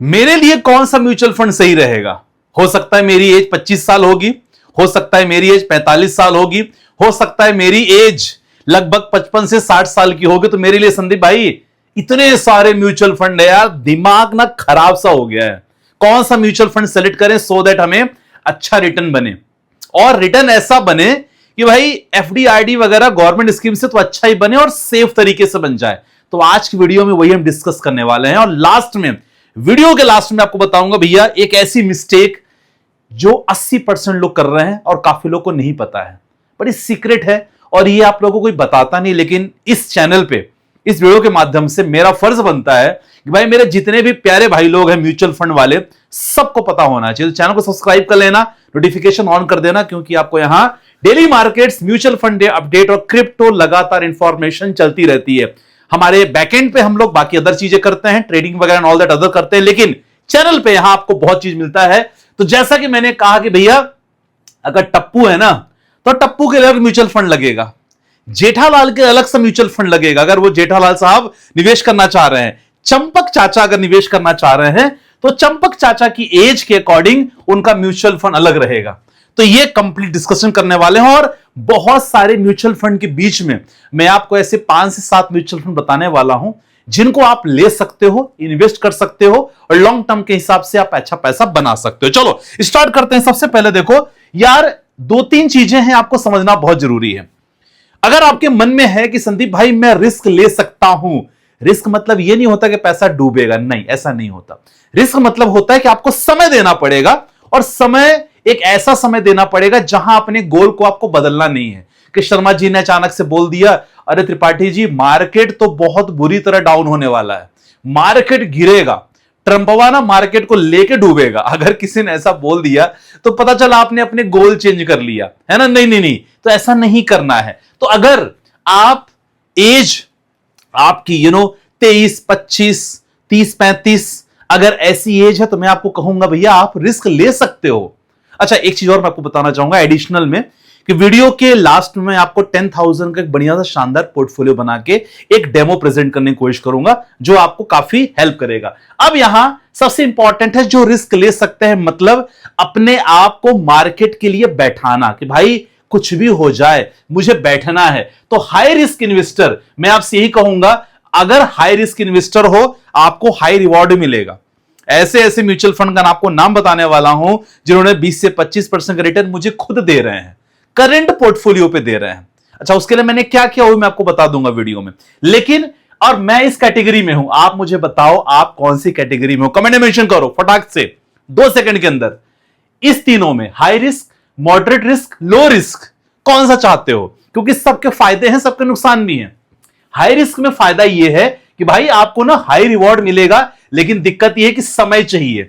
मेरे लिए कौन सा म्यूचुअल फंड सही रहेगा? हो सकता है मेरी एज 25 साल होगी, हो सकता है मेरी एज 45 साल होगी, हो सकता है मेरी एज लगभग 55 से 60 साल की होगी। तो मेरे लिए संदीप भाई इतने सारे म्यूचुअल फंड है यार, दिमाग ना खराब सा हो गया है। कौन सा म्यूचुअल फंड सेलेक्ट करें सो दैट हमें अच्छा रिटर्न बने, और रिटर्न ऐसा बने कि भाई एफडी आरडी वगैरह गवर्नमेंट स्कीम से तो अच्छा ही बने और सेफ तरीके से बन जाए। तो आज की वीडियो में वही हम डिस्कस करने वाले हैं। और वीडियो के लास्ट में आपको बताऊंगा भैया एक ऐसी मिस्टेक जो 80% लोग कर रहे हैं और काफी लोग को नहीं पता है, बड़ी सीक्रेट है और ये आप लोगों को कोई बताता नहीं। लेकिन इस चैनल पे इस वीडियो के माध्यम से मेरा फर्ज बनता है कि भाई मेरे जितने भी प्यारे भाई लोग हैं म्यूचुअल फंड वाले, सबको पता होना चाहिए। तो चैनल को सब्सक्राइब कर लेना, नोटिफिकेशन ऑन कर देना, क्योंकि आपको यहां daily markets, mutual fund update और क्रिप्टो लगातार इंफॉर्मेशन चलती रहती है। हमारे बैकएंड पे हम लोग बाकी अदर चीजें करते हैं, ट्रेडिंग वगैरह ऑल दैट अदर करते हैं, लेकिन चैनल पे यहां आपको बहुत चीज मिलता है। तो जैसा कि मैंने कहा कि भैया अगर टप्पू है ना तो टप्पू के अलग म्यूचुअल फंड लगेगा, जेठालाल के अलग से म्यूचुअल फंड लगेगा अगर वो जेठालाल साहब निवेश करना चाह रहे हैं। चंपक चाचा अगर निवेश करना चाह रहे हैं तो चंपक चाचा की एज के अकॉर्डिंग उनका म्यूचुअल फंड अलग रहेगा। तो ये कंप्लीट डिस्कशन करने वाले हैं और बहुत सारे म्यूचुअल फंड के बीच में मैं आपको ऐसे 5 से 7 म्यूचुअल फंड बताने वाला हूं जिनको आप ले सकते हो, इन्वेस्ट कर सकते हो और लॉन्ग टर्म के हिसाब से आप अच्छा पैसा बना सकते हो। चलो स्टार्ट करते हैं। सबसे पहले देखो यार, 2-3 चीजें हैं आपको समझना बहुत जरूरी है। अगर आपके मन में है कि संदीप भाई मैं रिस्क ले सकता हूं, रिस्क मतलब यह नहीं होता कि पैसा डूबेगा, नहीं, ऐसा नहीं होता। रिस्क मतलब होता है कि आपको समय देना पड़ेगा, और समय एक ऐसा समय देना पड़ेगा जहां अपने गोल को आपको बदलना नहीं है। कि शर्मा जी ने अचानक से बोल दिया, अरे त्रिपाठी जी मार्केट तो बहुत बुरी तरह डाउन होने वाला है, मार्केट गिरेगा, ट्रंपवा ना मार्केट को लेके डूबेगा। अगर किसी ने ऐसा बोल दिया तो पता चला आपने अपने गोल चेंज कर लिया है ना। नहीं नहीं नहीं, तो ऐसा नहीं करना है। तो अगर आप एज आपकी 23, 25, 30, 35 अगर ऐसी एज है तो मैं आपको कहूंगा भैया आप रिस्क ले सकते हो। अच्छा, एक चीज और मैं आपको बताना चाहूंगा एडिशनल में कि वीडियो के लास्ट में आपको 10,000 का एक बढ़िया सा शानदार पोर्टफोलियो बना के एक डेमो प्रेजेंट करने की कोशिश करूंगा जो आपको काफी हेल्प करेगा। अब यहां सबसे इंपॉर्टेंट है जो रिस्क ले सकते हैं, मतलब अपने आप को मार्केट के लिए बैठाना कि भाई कुछ भी हो जाए मुझे बैठना है। तो हाई रिस्क इन्वेस्टर, मैं आपसे यही कहूंगा अगर हाई रिस्क इन्वेस्टर हो आपको हाई रिवॉर्ड मिलेगा। ऐसे ऐसे म्यूचुअल फंड का आपको नाम बताने वाला हूं जिन्होंने 20 से 25% का रिटर्न मुझे खुद दे रहे हैं, करंट पोर्टफोलियो पे दे रहे हैं। अच्छा, उसके लिए मैंने क्या किया वो मैं आपको बता दूंगा वीडियो में। लेकिन और मैं इस कैटेगरी में हूं, आप मुझे बताओ आप कौन सी कैटेगरी में हो, कमेंट में मेंशन करो फटाक से 2 सेकंड के अंदर। इस तीनों में high risk, moderate risk, low risk कौन सा चाहते हो? क्योंकि सबके फायदे हैं, सबके नुकसान भी हैं। हाई रिस्क में फायदा यह है कि भाई आपको ना हाई रिवॉर्ड मिलेगा, लेकिन दिक्कत यह है कि समय चाहिए।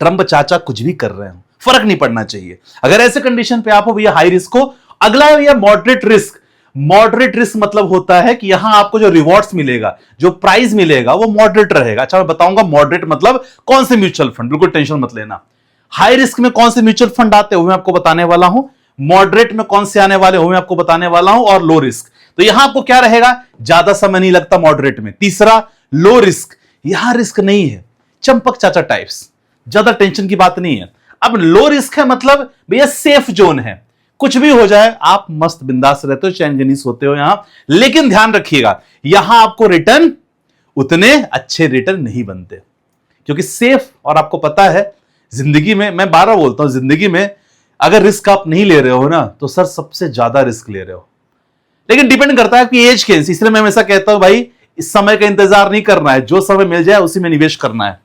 ट्रंप चाचा कुछ भी कर रहे हो, फर्क नहीं पड़ना चाहिए। अगर ऐसे कंडीशन पे आप हो भैया हाई रिस्क हो। अगला है भैया मॉडरेट रिस्क। मॉडरेट रिस्क मतलब होता है कि यहां आपको जो रिवॉर्ड्स मिलेगा, जो प्राइस मिलेगा वो मॉडरेट रहेगा। अच्छा, मैं बताऊंगा मॉडरेट मतलब कौन से म्यूचुअल फंड, बिल्कुल टेंशन मत लेना। हाई रिस्क में कौन से म्यूचुअल फंड आते हैं वो मैं आपको बताने वाला हूं, मॉडरेट में कौन से आने वाले हो मैं आपको बताने वाला हूं, और लो रिस्क। तो यहां आपको क्या रहेगा, ज्यादा समय नहीं लगता मॉडरेट में। तीसरा लो रिस्क, यहां रिस्क नहीं है, चंपक चाचा टाइप्स, ज्यादा टेंशन की बात नहीं है। अब लो रिस्क है मतलब भैया सेफ जोन है, कुछ भी हो जाए आप मस्त बिंदास रहते हो, चैन जनीस होते हो यहां। लेकिन ध्यान रखिएगा यहां आपको रिटर्न उतने अच्छे रिटर्न नहीं बनते, क्योंकि सेफ, और आपको पता है जिंदगी में, मैं 12 बोलता हूं, जिंदगी में अगर रिस्क आप नहीं ले रहे हो ना तो सर सबसे ज्यादा रिस्क ले रहे हो। लेकिन डिपेंड करता है कि एज के, इसलिए मैं हमेशा कहता हूं भाई इस समय का इंतजार नहीं करना है, जो समय मिल जाए उसी में निवेश करना है।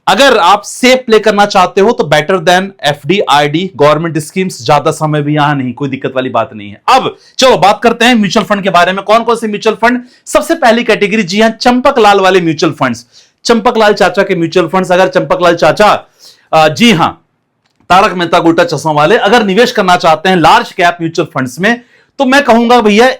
अगर आप सेफ प्ले करना चाहते हो तो better than FD RD government schemes, ज्यादा समय भी यहां नहीं, कोई दिक्कत वाली बात नहीं है। अब चलो बात करते हैं म्यूचुअल फंड के बारे में। कौन कौन से म्यूचुअल फंड? सबसे पहली कैटेगरी, जी हां, चंपक लाल वाले म्यूचुअल फंड्स, चंपक लाल चाचा के म्यूचुअल फंड्स। अगर चंपक लाल चाचा, जी हां, तारक मेहता का उल्टा चश्मा वाले, अगर निवेश करना चाहते हैं लार्ज कैप म्यूचुअल फंड्स में, तो मैं कहूंगा भैया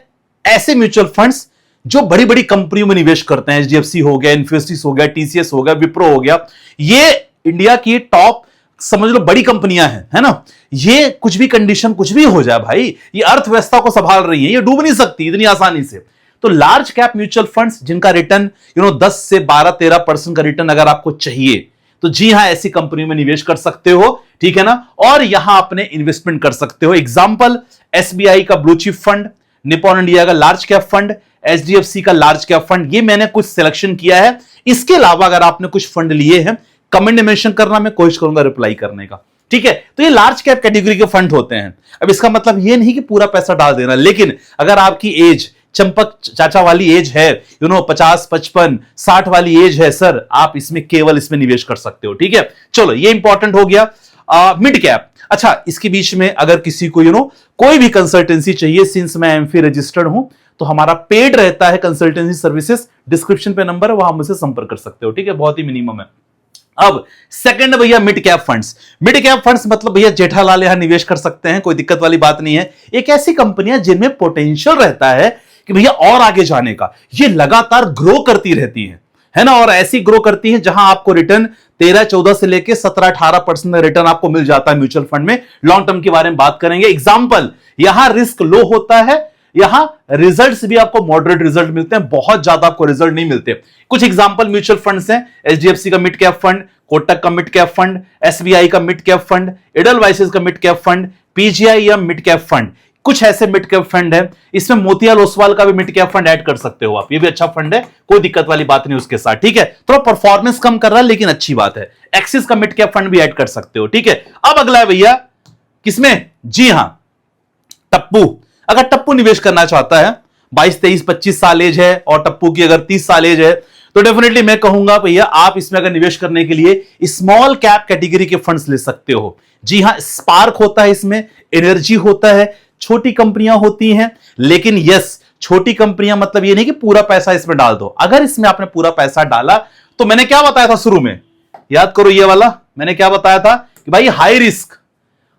ऐसे म्यूचुअल फंड्स जो बड़ी बड़ी कंपनियों में निवेश करते हैं, एचडीएफसी हो गया, इन्फोसिस हो गया, टीसीएस हो गया, विप्रो हो गया, ये इंडिया की टॉप समझ लो बड़ी कंपनियां हैं, है ना। ये कुछ भी कंडीशन कुछ भी हो जाए भाई, ये अर्थव्यवस्था को संभाल रही है, ये डूब नहीं सकती इतनी आसानी से। तो लार्ज कैप म्यूचुअल फंड्स जिनका रिटर्न 10 से 12-13% का रिटर्न अगर आपको चाहिए, तो जी हां, ऐसी कंपनी में निवेश कर सकते हो, ठीक है ना। और यहां अपने इन्वेस्टमेंट कर सकते हो। एग्जांपल, एसबीआई का blue chip fund, Nippon India का लार्ज कैप फंड, एचडीएफसी का लार्ज कैप फंड, ये मैंने कुछ सिलेक्शन किया है। इसके अलावा अगर आपने कुछ फंड लिए हैं, कमेंट में मेंशन करना, मैं कोशिश करूंगा रिप्लाई करने का, ठीक है। तो ये लार्ज कैप कैटेगरी के फंड होते हैं। अब इसका मतलब ये नहीं कि पूरा पैसा डाल देना, लेकिन अगर आपकी एज चंपक चाचा वाली एज है, 50, 55, 60 वाली एज है सर, आप इसमें केवल इसमें निवेश कर सकते हो, ठीक है। चलो, ये इंपॉर्टेंट हो गया। मिड कैप, अच्छा, इसके बीच में अगर किसी को कोई भी कंसल्टेंसी चाहिए, सिंस मैं एमफी रजिस्टर्ड हूं, तो हमारा पेड रहता है कंसल्टेंसी सर्विसेज, डिस्क्रिप्शन पे नंबर है, वहां मुझसे संपर्क कर सकते हो, ठीक है। बहुत ही मिनिमम है। अब सेकंड भैया, mid cap funds. Mid cap funds मतलब भैया जेठालाल यहां निवेश कर सकते हैं, कोई दिक्कत वाली बात नहीं है। एक ऐसी कंपनियां जिनमें पोटेंशियल रहता है कि भैया और आगे जाने का, ये लगातार ग्रो करती रहती है ना, और ऐसी ग्रो करती है जहां आपको रिटर्न 13-14 से लेके 17-18% रिटर्न आपको मिल जाता है म्यूचुअल फंड में। लॉन्ग टर्म के बारे में बात करेंगे। एग्जांपल, यहां रिस्क लो होता है, यहां रिजल्ट्स भी आपको मॉडरेट रिजल्ट मिलते हैं, बहुत ज्यादा आपको रिजल्ट नहीं मिलते। कुछ एग्जांपल म्यूचुअल फंड्स हैं, एचडीएफसी का मिड कैप फंड, कोटक का मिड कैप फंड, एसबीआई का मिड कैप फंड, एडलवाइसेस का mid cap fund, PGIM mid cap fund, कुछ ऐसे मिड कैप फंड है। इसमें मोतीलाल ओसवाल का भी मिड कैप फंड ऐड कर सकते हो आप, ये भी अच्छा फंड है, कोई दिक्कत वाली बात नहीं उसके साथ, ठीक है। थोड़ा परफॉर्मेंस कम कर रहा है लेकिन अच्छी बात है। एक्सिस का मिड कैप फंड भी ऐड कर सकते हो, ठीक है। अब अगला है भैया, किसमें, जी हां, टप्पू। अगर टप्पू निवेश करना चाहता है, 22, 23, 25 साल एज है, और टप्पू की अगर 30 साल एज है, तो डेफिनेटली मैं कहूंगा भैया आप इसमें अगर निवेश करने के लिए स्मॉल कैप कैटेगरी के फंड्स ले सकते हो। जी हां, स्पार्क होता है इसमें, एनर्जी होता है, छोटी कंपनियां होती हैं, लेकिन यस, छोटी कंपनियां मतलब ये नहीं कि पूरा पैसा इसमें डाल दो। अगर इसमें आपने पूरा पैसा डाला, तो मैंने क्या बताया था शुरू में, याद करो ये वाला, मैंने क्या बताया था कि भाई हाई रिस्क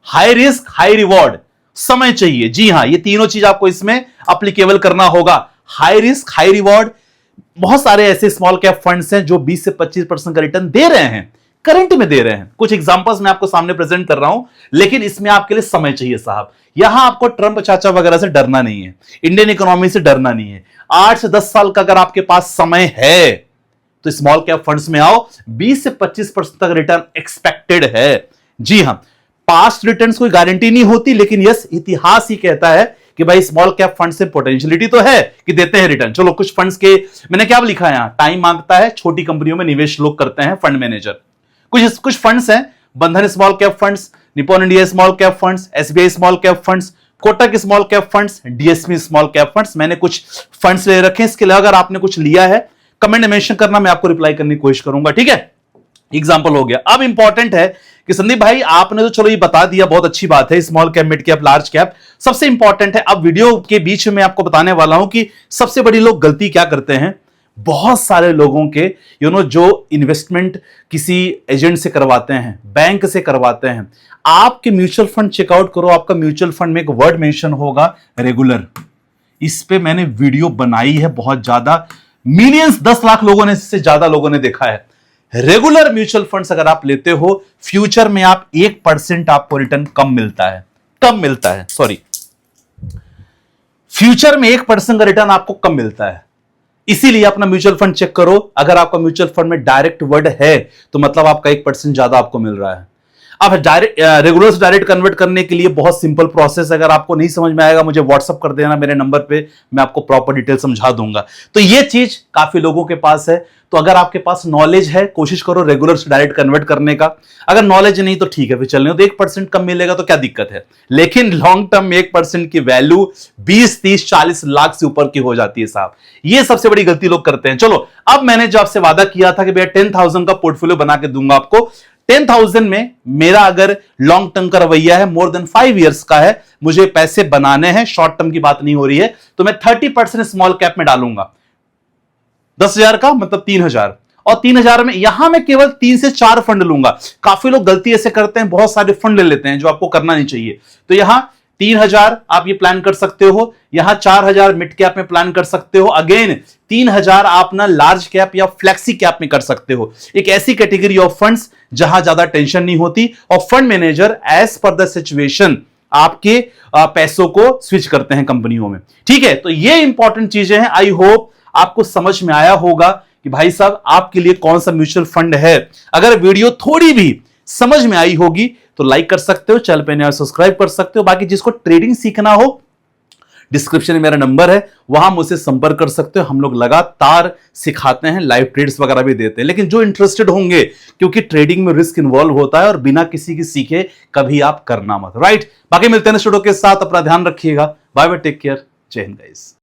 हाई रिवॉर्ड, समय चाहिए। जी हां, ये तीनों चीज आपको इसमें अप्लीकेबल करना होगा। High risk, high reward. बहुत सारे ऐसे स्मॉल कैप फंड्स हैं जो 20 से 25% का रिटर्न दे रहे हैं, करंट में दे रहे हैं। कुछ एग्जांपल्स मैं आपको सामने प्रेजेंट कर रहा हूं, लेकिन इसमें आपके लिए समय चाहिए साहब। यहां आपको ट्रंप चाचा वगैरह से डरना नहीं है, इंडियन इकोनॉमी से डरना नहीं है। 8 से 10 साल का अगर आपके पास समय है, तो स्मॉल कैप फंड्स में आओ, 20 से 25% तक रिटर्न एक्सपेक्टेड है। जी हां, पास्ट रिटर्न्स कोई गारंटी नहीं होती, लेकिन यस, इतिहास ही कहता है कि भाई स्मॉल कैप फंड से पोटेंशियलिटी तो है कि देते हैं रिटर्न। चलो, कुछ फंड्स के मैंने क्या लिखा है यहां, टाइम मांगता है, छोटी कंपनियों में निवेश लोग करते हैं, फंड मैनेजर। कुछ फंड्स हैं, बंधन small cap funds, Nippon India small cap funds, SBI small cap funds, Kotak small cap funds, DSP small cap funds. मैंने कुछ फंड्स ले रखे हैं। इसके अलावा अगर आपने कुछ लिया है, कमेंट में मेंशन करना, मैं आपको रिप्लाई करने की कोशिश करूंगा, ठीक है। एग्जांपल हो गया। अब इंपॉर्टेंट है कि संदीप भाई आपने तो चलो ये बता दिया, बहुत अच्छी बात है, small cap, mid cap, large cap. सबसे इंपॉर्टेंट है, अब वीडियो के बीच में आपको बताने वाला हूं कि सबसे बड़ी लोग गलती क्या करते हैं। बहुत सारे लोगों के जो इन्वेस्टमेंट किसी एजेंट से करवाते हैं, बैंक से करवाते हैं। आपके म्यूचुअल फंड चेकआउट करो, आपका म्यूचुअल फंड में एक वर्ड मेंशन होगा, रेगुलर। इस पे मैंने वीडियो बनाई है, बहुत ज्यादा, मिलियंस, 10 लाख लोगों ने, इससे ज्यादा लोगों ने देखा है। रेगुलर म्यूचुअल फंड्स अगर आप लेते हो, फ्यूचर में आप 1% आपको रिटर्न कम मिलता है, सॉरी, फ्यूचर में 1% का रिटर्न आपको कम मिलता है। इसीलिए अपना म्यूचुअल फंड चेक करो। अगर आपका म्यूचुअल फंड में डायरेक्ट वर्ड है, तो मतलब आपका 1% ज्यादा आपको मिल रहा है। अब डायरेक्ट, रेगुलर से डायरेक्ट कन्वर्ट करने के लिए बहुत सिंपल प्रोसेस। अगर आपको नहीं समझ में आएगा, मुझे व्हाट्सअप कर देना मेरे नंबर पे, मैं आपको प्रॉपर डिटेल समझा दूंगा। तो ये चीज काफी लोगों के पास है। तो अगर आपके पास नॉलेज है, कोशिश करो रेगुलर से डायरेक्ट कन्वर्ट करने का। अगर नॉलेज नहीं तो ठीक है, फिर चलने तो 1% कम मिलेगा तो क्या दिक्कत है। लेकिन लॉन्ग टर्म में 1% की वैल्यू 20, 30, 40 लाख से ऊपर की हो जाती है साहब। ये सबसे बड़ी गलती लोग करते हैं। चलो, अब मैंने जो आपसे वादा किया था कि भैया 10,000 का पोर्टफोलियो बना के दूंगा आपको, 10,000 में मेरा अगर लॉन्ग टर्म का रवैया है, मोर देन 5 इयर्स का है, मुझे पैसे बनाने हैं, शॉर्ट टर्म की बात नहीं हो रही है, तो मैं 30% स्मॉल कैप में डालूंगा। 10,000 का मतलब 3,000, और 3,000 में यहां मैं केवल 3 से 4 फंड लूंगा। काफी लोग गलती ऐसे करते हैं, बहुत सारे फंड ले लेते हैं, जो आपको करना नहीं चाहिए। तो यहां 3,000 आप ये प्लान कर सकते हो, यहां 4,000 मिड कैप में प्लान कर सकते हो, अगेन 3,000 आप ना लार्ज कैप या फ्लेक्सी कैप में कर सकते हो। एक ऐसी कैटेगरी ऑफ फंड्स जहां ज्यादा टेंशन नहीं होती, और fund manager as per the situation आपके पैसों को स्विच करते हैं कंपनियों में। ठीक है, तो ये इंपॉर्टेंट चीजें हैं। आई होप आपको समझ में आया होगा कि भाई साहब आपके लिए कौन सा म्यूचुअल फंड है। अगर वीडियो थोड़ी भी समझ में आई होगी तो लाइक कर सकते हो, चैनल पे नया सब्सक्राइब कर सकते हो। बाकी जिसको ट्रेडिंग सीखना हो, डिस्क्रिप्शन में मेरा नंबर है, वहां मुझसे संपर्क कर सकते हो। हम लोग लगातार सिखाते हैं, लाइव ट्रेड्स वगैरह भी देते हैं। लेकिन जो इंटरेस्टेड होंगे, क्योंकि ट्रेडिंग में रिस्क इन्वॉल्व होता है और बिना किसी की सीखे कभी आप करना मत। राइट, बाकी मिलते हैं स्टूडियो के साथ। अपना ध्यान रखिएगा। बाय बाय, टेक केयर, जय हिंद गाइस।